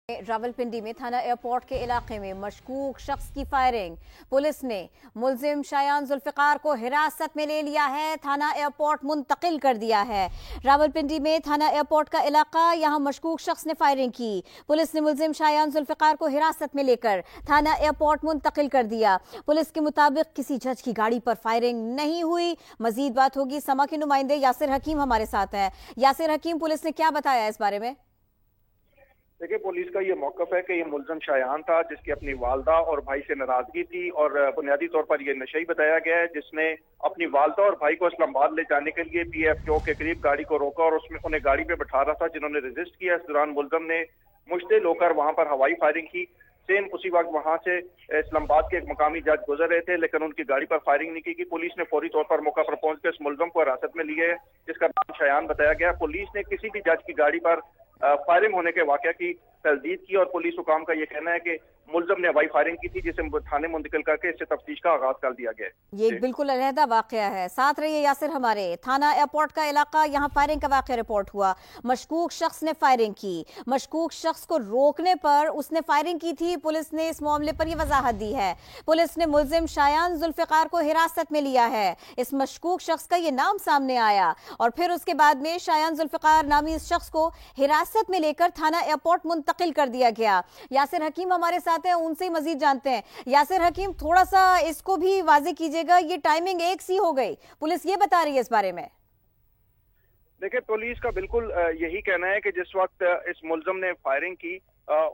रावलपिंडी में थाना एयरपोर्ट के इलाके में मशकूक शख्स की फायरिंग। पुलिस ने मुलजिम शायान जुल्फिकार को हिरासत में ले लिया है, थाना एयरपोर्ट मुंतकिल कर दिया है। रावलपिंडी में थाना एयरपोर्ट का इलाका, यहां मशकूक शख्स ने फायरिंग की। पुलिस ने मुलजिम शायान जुल्फिकार को हिरासत में लेकर थाना एयरपोर्ट मुंतकिल कर दिया। पुलिस के मुताबिक किसी जज की गाड़ी पर फायरिंग नहीं हुई। मजीद बात होगी, समा के नुमाइंदे यासिर हकीम हमारे साथ है। यासिर हकीम, पुलिस ने क्या बताया इस बारे में? देखिए, पुलिस का ये मौकफ है कि ये मुलजम शायान था जिसकी अपनी वालदा और भाई से नाराजगी थी और बुनियादी तौर पर ये नशई बताया गया है, जिसने अपनी वालदा और भाई को इस्लामाबाद ले जाने के लिए PF चौक के करीब गाड़ी को रोका और उसमें उन्हें गाड़ी पे बैठा रहा था, जिन्होंने रेजिस्ट किया। इस दौरान मुलजम ने मुश्तिल होकर वहां पर हवाई फायरिंग की। सेम उसी वक्त वहां से इस्लामाबाद के एक मकामी जज गुजर रहे थे, लेकिन उनकी गाड़ी पर फायरिंग नहीं की। पुलिस ने फौरी तौर पर मौका पर पहुंचकर इस मुलजम को हिरासत में लिए, जिसका नाम शायान बताया गया। पुलिस ने किसी भी जज की गाड़ी पर फायरिंग होने के वाकया की तस्दीक की और पुलिस हुकाम का ये कहना है कि मुलजम ने हवाई फायरिंग की थी, जिसे थाने मुंतकिल करके इससे तफ्तीश का आगाज कर दिया गया। ये एक बिल्कुल अलहदा वाकया है। साथ रहिए यासिर हमारे। थाना एयरपोर्ट का इलाका, यहाँ फायरिंग का वाकया रिपोर्ट हुआ। मशकूक शख्स ने फायरिंग की। मशकूक शख्स को रोकने पर उसने फायरिंग की थी। पुलिस ने इस मामले पर यह वजाहत दी है। पुलिस ने मुलजिम शायान जुल्फिकार को हिरासत में लिया है। इस मशकूक शख्स का ये नाम सामने आया और फिर उसके बाद में शायान जुल्फिकार नामी इस शख्स को हिरासत में लेकर थाना एयरपोर्ट मुंतकिल कर दिया गया। यासिर हकीम हमारे साथ हैं, उनसे ही मजीद जानते हैं। यासिर हकीम, थोड़ा सा इसको भी वाज़ेह कीजिएगा, ये टाइमिंग एक सी हो गई, पुलिस ये बता रही है इस बारे में। देखिए, पुलिस का बिल्कुल यही कहना है कि जिस वक्त इस मुलजम ने फायरिंग की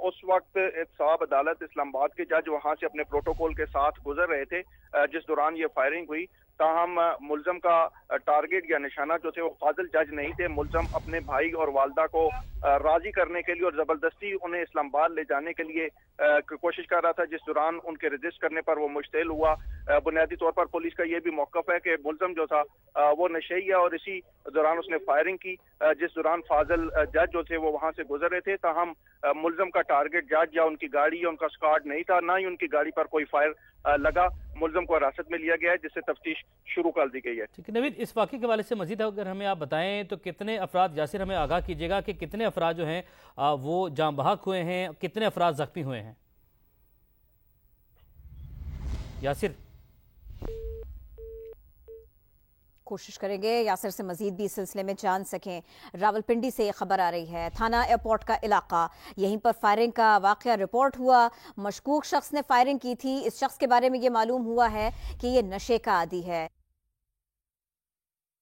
उस वक्त साहब अदालत इस्लामाबाद के जज वहां से अपने प्रोटोकॉल के साथ गुजर रहे थे, जिस दौरान ये फायरिंग हुई। ताहम मुलजम का टारगेट या निशाना जो थे वो फाजिल जज नहीं थे। मुलजम अपने भाई और वालदा को राजी करने के लिए और जबरदस्ती उन्हें इस्लामाबाद ले जाने के लिए कोशिश कर रहा था, जिस दौरान उनके रजिस्ट करने पर वो मुश्तिल हुआ। बुनियादी तौर पर पुलिस का ये भी मौकफ है कि मुलजम जो था वो नशई है और इसी दौरान उसने फायरिंग की, जिस दौरान फाजिल जज जो थे वो वहां से गुजर रहे थे। ताहम मुलजम का टारगेट जज या उनकी गाड़ी या उनका स्क्वाड नहीं था, ना ही उनकी गाड़ी पर कोई फायर लगा। मुलजम को हिरासत में लिया गया है, जिससे तफ्तीश शुरू कर दी गई है। ठीक है नवीद, इस वाक़े के हवाले से मजीद अगर हमें आप बताएं तो कितने अफराद, यासिर हमें आगाह कीजिएगा कि कितने अफराद जो हैं वो जान बहक हुए हैं, कितने अफराद जख्मी हुए हैं? यासिर, कोशिश करेंगे यासिर से मजीद भी इस सिलसिले में जान सकें। रावलपिंडी से खबर आ रही है, थाना एयरपोर्ट का इलाका, यहीं पर फायरिंग का वाकया रिपोर्ट हुआ। मशकूक शख्स ने फायरिंग की थी। इस शख्स के बारे में ये मालूम हुआ है कि ये नशे का आदी है।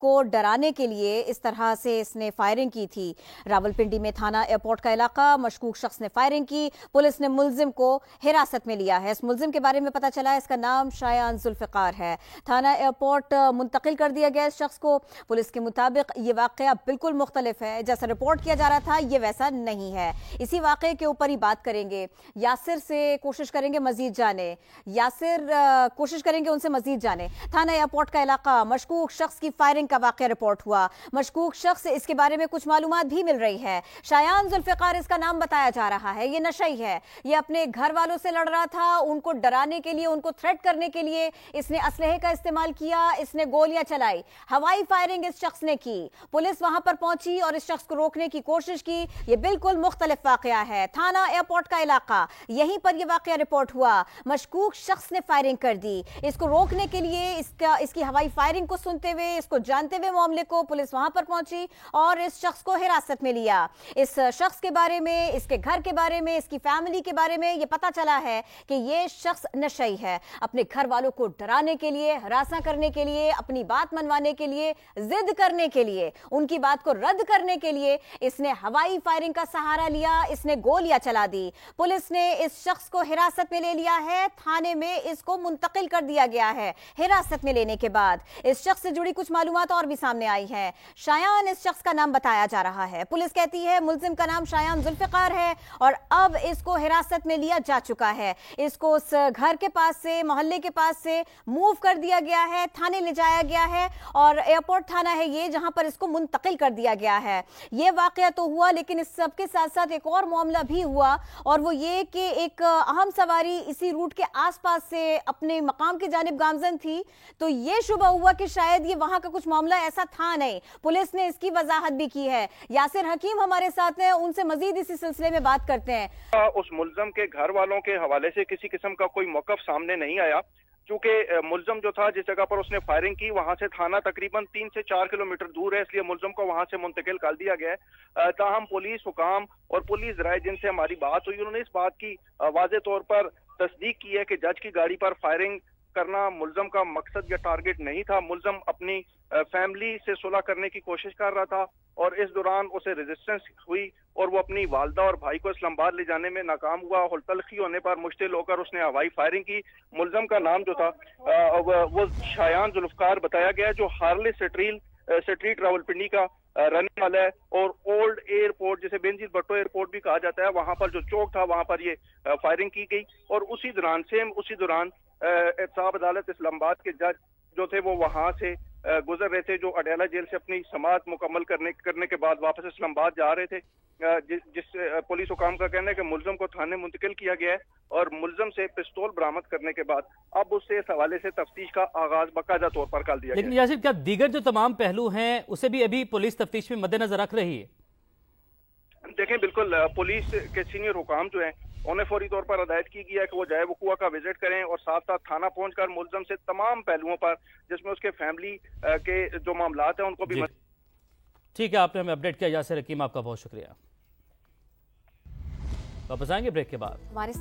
को डराने के लिए इस तरह से इसने फायरिंग की थी। रावलपिंडी में थाना एयरपोर्ट का इलाका, मशकूक शख्स ने फायरिंग की। पुलिस ने मुलजिम को हिरासत में लिया है। इस मुलजिम के बारे में पता चला है, इसका नाम शायान जुल्फिकार है। थाना एयरपोर्ट मुंतकिल कर दिया गया इस शख्स को। पुलिस के मुताबिक ये वाकया बिल्कुल मुख्तलिफ है, जैसा रिपोर्ट किया जा रहा था ये वैसा नहीं है। इसी वाकये के ऊपर ही बात करेंगे। यासिर से कोशिश करेंगे मजीद जाने। यासिर, कोशिश करेंगे उनसे मजीद जाने। थाना एयरपोर्ट का इलाका, मशकूक शख्स की फायरिंग का वाकया रिपोर्ट हुआ। मशकूक शख्स, इसके बारे में कुछ मालूमात भी मिल रही है। शायान जुल्फिकार इसका नाम बताया जा रहा है। ये नशई है, ये अपने घर वालों से लड़ रहा था। उनको डराने के लिए, उनको थ्रेट करने के लिए इसने असलहे का इस्तेमाल किया, इसने गोलियां चलाई, हवाई फायरिंग इस शख्स ने की। पुलिस वहां पर पहुंची और इस शख्स को रोकने की कोशिश की। ये बिल्कुल मुख्तलिफ वाकया है। थाना एयरपोर्ट का इलाका, यहीं पर यह वाकया रिपोर्ट हुआ। मशकूक शख्स ने फायरिंग कर दी। इसको रोकने के लिए, इसकी हवाई फायरिंग को सुनते हुए, इसको जानते हुए मामले को पुलिस वहां पर पहुंची और इस शख्स को हिरासत में लिया। इस शख्स के बारे में, इसके घर के बारे में, इसकी फैमिली के बारे में यह पता चला है कि यह शख्स नशई है। अपने घर वालों को डराने के लिए, हरासा करने के लिए, अपनी बात मनवाने के लिए, जिद करने के लिए, उनकी बात को रद्द करने के लिए इसने हवाई फायरिंग का सहारा लिया, इसने गोलियां चला दी। पुलिस ने इस शख्स को हिरासत में ले लिया है। थाने में इसको मुंतकिल कर दिया गया है। हिरासत में लेने के बाद इस शख्स से जुड़ी कुछ मालूमात और भी सामने आई है। शायान इस शख्स का नाम बताया जा रहा है। पुलिस कहती है मुलजिम का नाम शायान जुल्फिकार है और अब इसको हिरासत में लिया जा चुका है। इसको उस घर के पास से, मोहल्ले के पास से मूव कर दिया गया है, थाने ले जाया गया है और एयरपोर्ट थाना है ये, जहां पर इसको मुंतकिल कर दिया गया है। यह वाकया तो हुआ, लेकिन इस सब के साथ साथ एक और मामला भी हुआ और वो ये कि एक अहम सवारी इसी रूट के आसपास से अपने मकाम की जानिब गामजन थी, तो ये शुबा हुआ कि शायद ये वहां का कुछ मामला ऐसा था नहीं। पुलिस ने इसकी वजाहत भी की है। यासिर हकीम हमारे साथ हैं, उनसे मजीद इसी सिलसिले में बात करते हैं। उस मुल्जम के घर वालों के हवाले से किसी किस्म का कोई मौकफ सामने नहीं आया, क्योंकि मुल्जम जो था जिस जगह पर उसने फायरिंग की वहां से थाना तकरीबन 3 से 4 किलोमीटर दूर है, इसलिए मुल्जम को वहां से मुंतकिल कर दिया गया है। ताहम पुलिस हुकाम और पुलिस राय जिनसे हमारी बात हुई, उन्होंने इस बात की वाज़ेह तौर पर तस्दीक की है कि जज की गाड़ी पर फायरिंग करना मुल्जम का मकसद या टारगेट नहीं था। मुल्जम अपनी फैमिली से सुलह करने की कोशिश कर रहा था और इस दौरान उसे रेजिस्टेंस हुई और वो अपनी वालदा और भाई को इस्लामाबाद ले जाने में नाकाम हुआ। तलखी होने पर मुश्तिल होकर उसने हवाई फायरिंग की। मुल्जम का नाम जो था वो शायान जुल्फकार बताया गया, जो हार्ले स्ट्रीट रावलपिंडी का रहने वाला है और ओल्ड एयरपोर्ट जिसे बेनजीर भट्टो एयरपोर्ट भी कहा जाता है, वहां पर जो चौक था वहां पर ये फायरिंग की गई। और उसी दौरान एहतसाब अदालत इस्लामाबाद के जज जो थे वो वहां से गुजर रहे थे, जो अडयाला जेल से अपनी समाअत मुकम्मल करने के बाद वापस इस्लामाबाद जा रहे थे। जिस पुलिस हुकाम का कहना है कि मुल्जम को थाने मुंतकिल किया गया है और मुल्जम से पिस्तौल बरामद करने के बाद अब उससे इस हवाले से तफ्तीश का आगाज बाकायदा तौर पर कर दिया गया। लेकिन यासिर, क्या दीगर जो तमाम पहलू हैं उसे भी अभी पुलिस तफ्तीश में मद्देनजर रख रही है? देखें, बिल्कुल पुलिस के सीनियर हुकाम जो हैं उन्हें फौरी तौर पर हदायत की गई है कि वो जाए वकुआ का विजिट करें और साथ साथ थाना पहुंचकर मुल्जम से तमाम पहलुओं पर, जिसमें उसके फैमिली के जो मामलात हैं उनको भी। ठीक है, आपने हमें अपडेट किया यासिर हकीम, आपका बहुत शुक्रिया। वापस आएंगे ब्रेक के बाद।